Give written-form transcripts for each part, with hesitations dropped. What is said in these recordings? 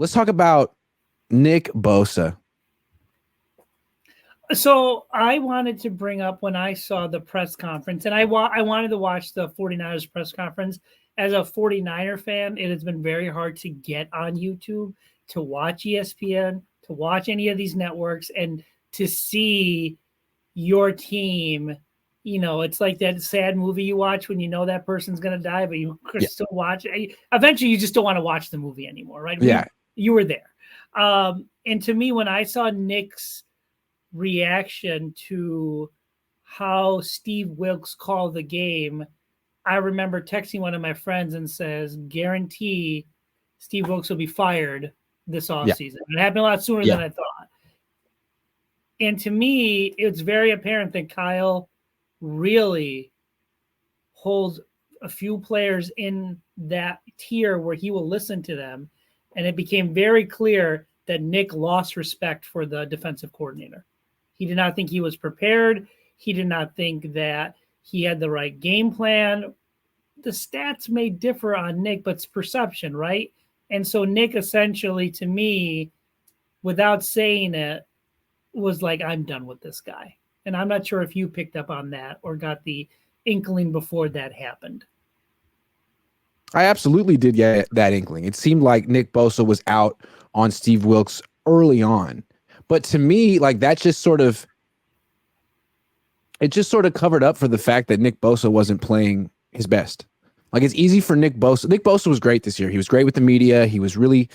Let's talk about Nick Bosa. So I wanted to bring up when I saw the press conference, and I wanted to watch the 49ers press conference. As a 49er fan, it has been very hard to get on YouTube, to watch ESPN, to watch any of these networks, and to see your team. It's like that sad movie you watch when you know that person's going to die, but you still watch it. Eventually, you just don't want to watch the movie anymore, right? Yeah. You were there. And to me, when I saw Nick's reaction to how Steve Wilks called the game, I remember texting one of my friends and says, guarantee Steve Wilks will be fired this offseason. It happened a lot sooner than I thought. And to me, it's very apparent that Kyle really holds a few players in that tier where he will listen to them. And it became very clear that Nick lost respect for the defensive coordinator. He did not think he was prepared. He did not think that he had the right game plan. The stats may differ on Nick, but it's perception, right? And so Nick essentially, to me, without saying it, was like, I'm done with this guy. And I'm not sure if you picked up on that or got the inkling before that happened. I absolutely did get that inkling. It seemed like Nick Bosa was out on Steve Wilks early on. But to me, like that just sort of covered up for the fact that Nick Bosa wasn't playing his best. Like it's easy for Nick Bosa. Nick Bosa was great this year. He was great with the media. He was really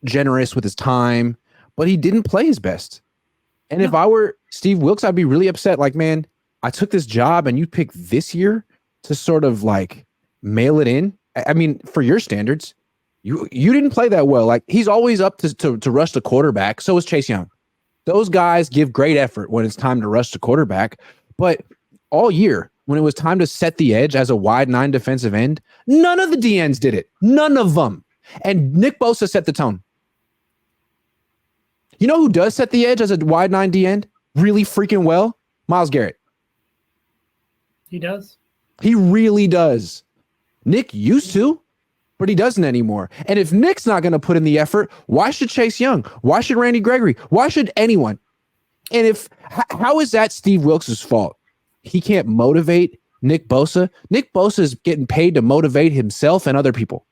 generous with his time, but he didn't play his best. And if I were Steve Wilks, I'd be really upset. Like, man, I took this job and you picked this year to sort of like mail it in. I mean, for your standards, you didn't play that well. Like he's always up to rush the quarterback. So is Chase Young. Those guys give great effort when it's time to rush the quarterback. But all year, when it was time to set the edge as a wide 9 defensive end, none of the DNs did it. None of them. And Nick Bosa set the tone. You know who does set the edge as a wide 9 D end really freaking well? Myles Garrett. He does. He really does. Nick used to, but he doesn't anymore. And if Nick's not going to put in the effort, why should Chase Young? Why should Randy Gregory? Why should anyone? And how is that Steve Wilks' fault? He can't motivate Nick Bosa. Nick Bosa is getting paid to motivate himself and other people.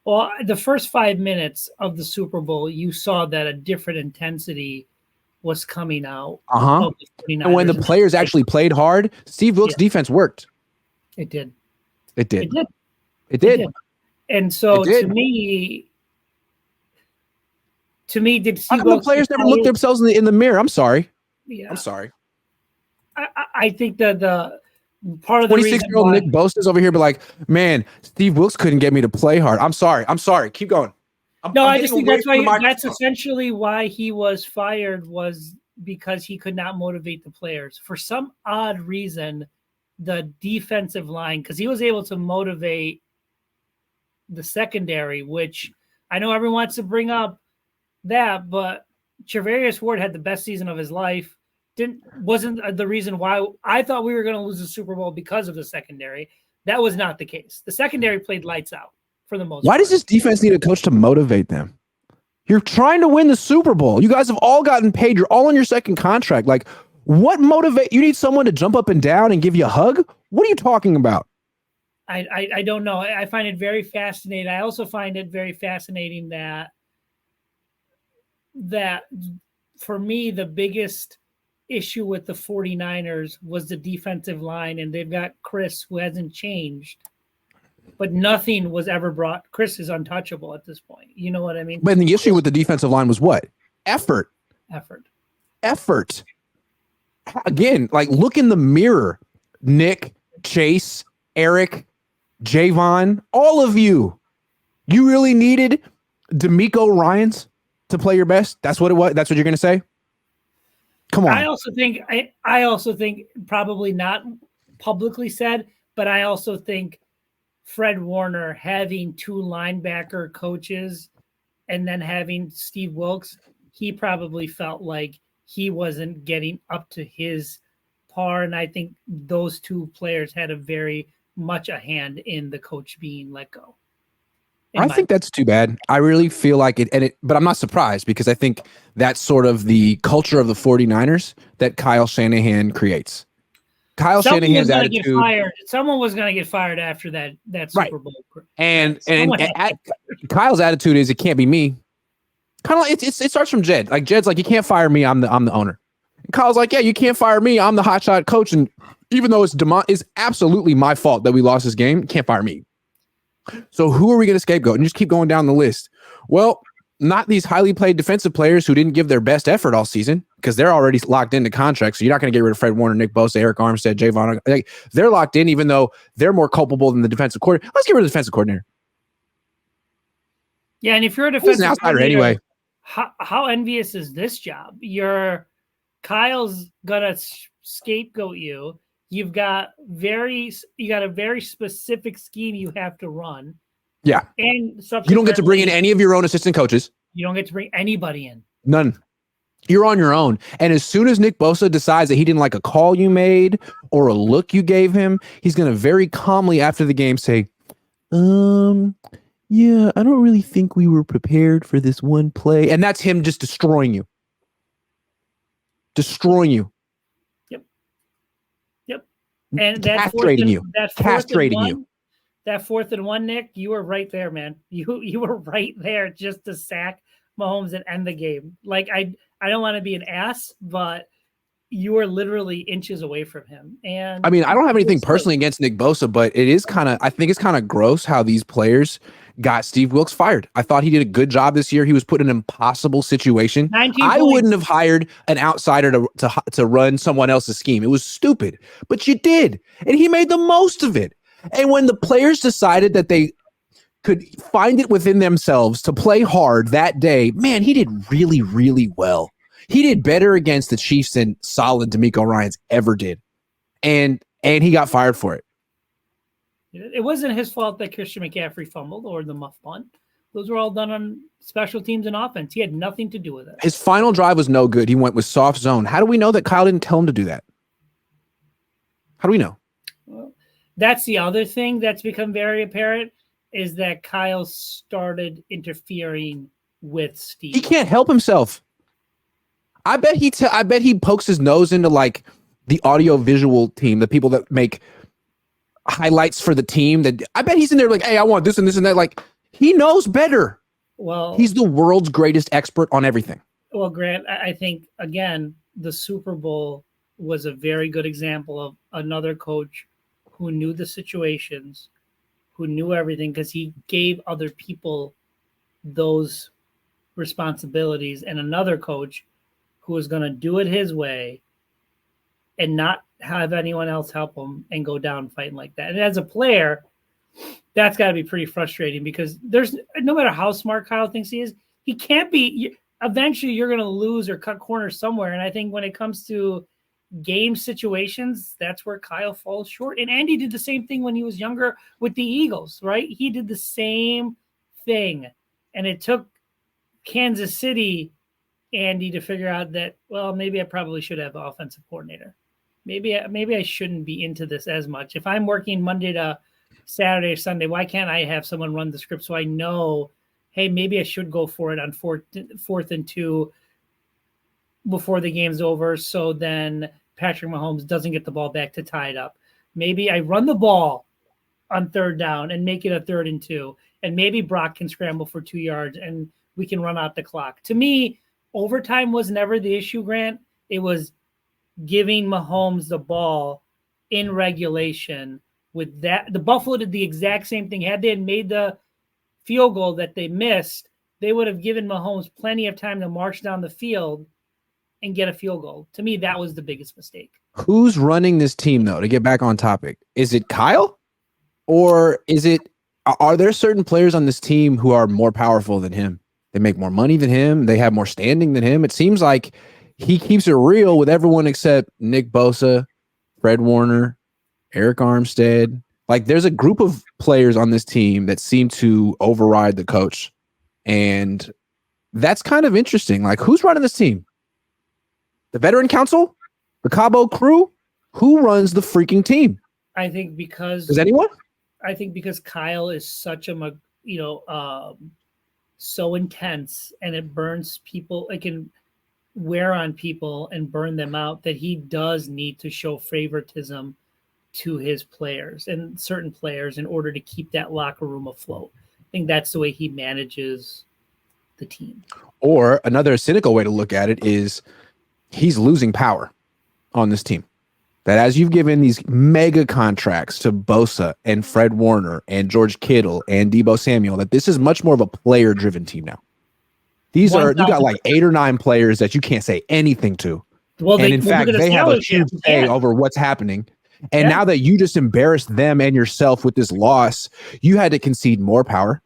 Well, the first 5 minutes of the Super Bowl, you saw that a different intensity was coming out. And when the players actually played hard, Steve Wilks' defense worked. It did. It did. It did. And so to me, did Steve Wilks, the players never looked themselves in the mirror? I'm sorry. Yeah. I'm sorry. I think that the part of the 26-year-old Nick Bosa is over here, but like, man, Steve Wilks couldn't get me to play hard. I'm sorry. Keep going. I just think that's essentially why he was fired, was because he could not motivate the players. For some odd reason, the defensive line, because he was able to motivate the secondary, which I know everyone wants to bring up that, but Charvarius Ward had the best season of his life. Wasn't the reason why I thought we were going to lose the Super Bowl because of the secondary. That was not the case. The secondary played lights out for the most part. Why does this defense need a coach to motivate them? You're trying to win the Super Bowl. You guys have all gotten paid. You're all on your second contract. Like, what motivate? You need someone to jump up and down and give you a hug? What are you talking about? I don't know. I find it very fascinating. I also find it very fascinating that for me, the biggest issue with the 49ers was the defensive line, and they've got Chris, who hasn't changed, but nothing was ever brought. Chris is untouchable at this point. You know what I mean? But the issue with the defensive line was what? Effort. Again, like, look in the mirror. Nick, Chase, Eric, Javon, all of you. You really needed D'Amico Ryans to play your best? That's what it was? That's what you're going to say? Come on. I also think probably not publicly said, but I also think Fred Warner having 2 linebacker coaches and then having Steve Wilks, he probably felt like he wasn't getting up to his par. And I think those 2 players had a very much a hand in the coach being let go. I think that's too bad. I really feel like it, but I'm not surprised because I think that's sort of the culture of the 49ers that Kyle Shanahan creates. Kyle Shanahan's attitude. Get fired. Someone was going to get fired after that Super Bowl. And Kyle's attitude is, it can't be me. Kind of like it starts from Jed. Like Jed's like, you can't fire me. I'm the owner. And Kyle's like, yeah, you can't fire me. I'm the hotshot coach. And even though it's absolutely my fault that we lost this game, you can't fire me. So who are we going to scapegoat? And just keep going down the list. Well, not these highly paid defensive players who didn't give their best effort all season because they're already locked into contracts. So you're not going to get rid of Fred Warner, Nick Bosa, Eric Armstead, Javon. Like, they're locked in, even though they're more culpable than the defensive coordinator. Let's get rid of the defensive coordinator. Yeah, and if you're a defensive He's an outsider anyway. How envious is this job? Kyle's gonna scapegoat you. You got a very specific scheme you have to run. Yeah. And you don't get to bring in any of your own assistant coaches. You don't get to bring anybody in. None. You're on your own. And as soon as Nick Bosa decides that he didn't like a call you made or a look you gave him, he's going to very calmly after the game say, yeah, I don't really think we were prepared for this one play. And that's him just destroying you. Destroying you. Yep. And castrating you. That 4th and 1, Nick, you were right there, man. You were right there just to sack Mahomes and end the game. Like, I don't want to be an ass, but you were literally inches away from him. And I mean, I don't have anything personally against Nick Bosa, but I think it's kind of gross how these players got Steve Wilks fired. I thought he did a good job this year. He was put in an impossible situation. I wouldn't have hired an outsider to run someone else's scheme. It was stupid, but you did. And he made the most of it. And when the players decided that they could find it within themselves to play hard that day, man, he did really, really well. He did better against the Chiefs than solid DeMeco Ryans ever did. And he got fired for it. It wasn't his fault that Christian McCaffrey fumbled or the muff punt. Those were all done on special teams and offense. He had nothing to do with it. His final drive was no good. He went with soft zone. How do we know that Kyle didn't tell him to do that? How do we know? Well, that's the other thing that's become very apparent is that Kyle started interfering with Steve. He can't help himself. I bet he pokes his nose into like the audio visual team, the people that make highlights for the team. That I bet he's in there like, hey, I want this and this and that. Like, he knows better. Well, he's the world's greatest expert on everything. Well, Grant, I think again, the Super Bowl was a very good example of another coach who knew the situations, who knew everything because he gave other people those responsibilities, and another coach who was going to do it his way and not have anyone else help him and go down fighting like that. And as a player, that's got to be pretty frustrating because there's no matter how smart Kyle thinks he is, he can't be. Eventually, you're going to lose or cut corners somewhere. And I think when it comes to game situations, that's where Kyle falls short. And Andy did the same thing when he was younger with the Eagles, right? He did the same thing. And it took Kansas City Andy to figure out that, well, maybe I probably should have an offensive coordinator. Maybe I shouldn't be into this as much. If I'm working Monday to Saturday or Sunday, why can't I have someone run the script so I know, hey, maybe I should go for it on 4th and 2 before the game's over, so then Patrick Mahomes doesn't get the ball back to tie it up. Maybe I run the ball on 3rd down and make it a 3rd and 2, and maybe Brock can scramble for 2 yards and we can run out the clock. To me, overtime was never the issue, Grant. It was giving Mahomes the ball in regulation. With that, the Buffalo did the exact same thing. Had they had made the field goal that they missed, they would have given Mahomes plenty of time to march down the field and get a field goal. To me, that was the biggest mistake. Who's running this team, though, to get back on topic? Is it Kyle? Or are there certain players on this team who are more powerful than him? They make more money than him. They have more standing than him. It seems like he keeps it real with everyone except Nick Bosa, Fred Warner, Eric Armstead. Like, there's a group of players on this team that seem to override the coach. And that's kind of interesting. Like, who's running this team? The veteran council? The Cabo crew? Who runs the freaking team? I think because... Does anyone? I think because Kyle is such a so intense and it burns people. It can wear on people and burn them out, that he does need to show favoritism to his players and certain players in order to keep that locker room afloat. I think that's the way he manages the team. Or another cynical way to look at it is he's losing power on this team. That as you've given these mega contracts to Bosa and Fred Warner and George Kittle and Deebo Samuel, that this is much more of a player-driven team now. These are, you got like 8 or 9 players that you can't say anything to. Well, and in fact, they have a huge say over what's happening. And now that you just embarrassed them and yourself with this loss, you had to concede more power.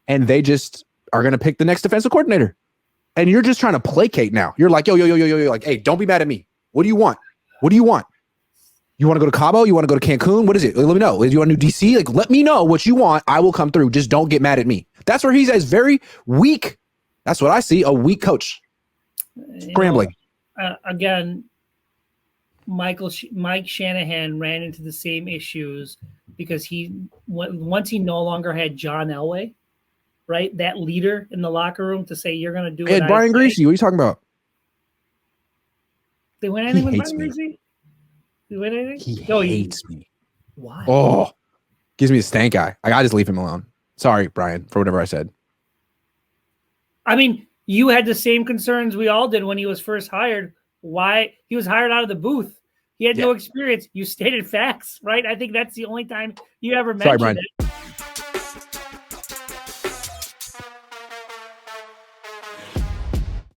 And they just are going to pick the next defensive coordinator. And you're just trying to placate now. You're like, yo, like, hey, don't be mad at me. What do you want? What do you want? You want to go to Cabo? You want to go to Cancun? What is it? Let me know. Do you want to do DC? Like, let me know what you want. I will come through. Just don't get mad at me. That's where he's at. He's very weak. That's what I see. A weak coach. Scrambling. Again, Mike Shanahan ran into the same issues because once he no longer had John Elway, right? That leader in the locker room to say, you're going to do it. Hey, Brian Greasy, what are you talking about? They win anything with Brian Greasy? He hates me. Why? Oh, gives me a stank eye. I just leave him alone. Sorry, Brian, for whatever I said. I mean, you had the same concerns we all did when he was first hired. Why? He was hired out of the booth. He had no experience. You stated facts, right? I think that's the only time you ever mentioned it.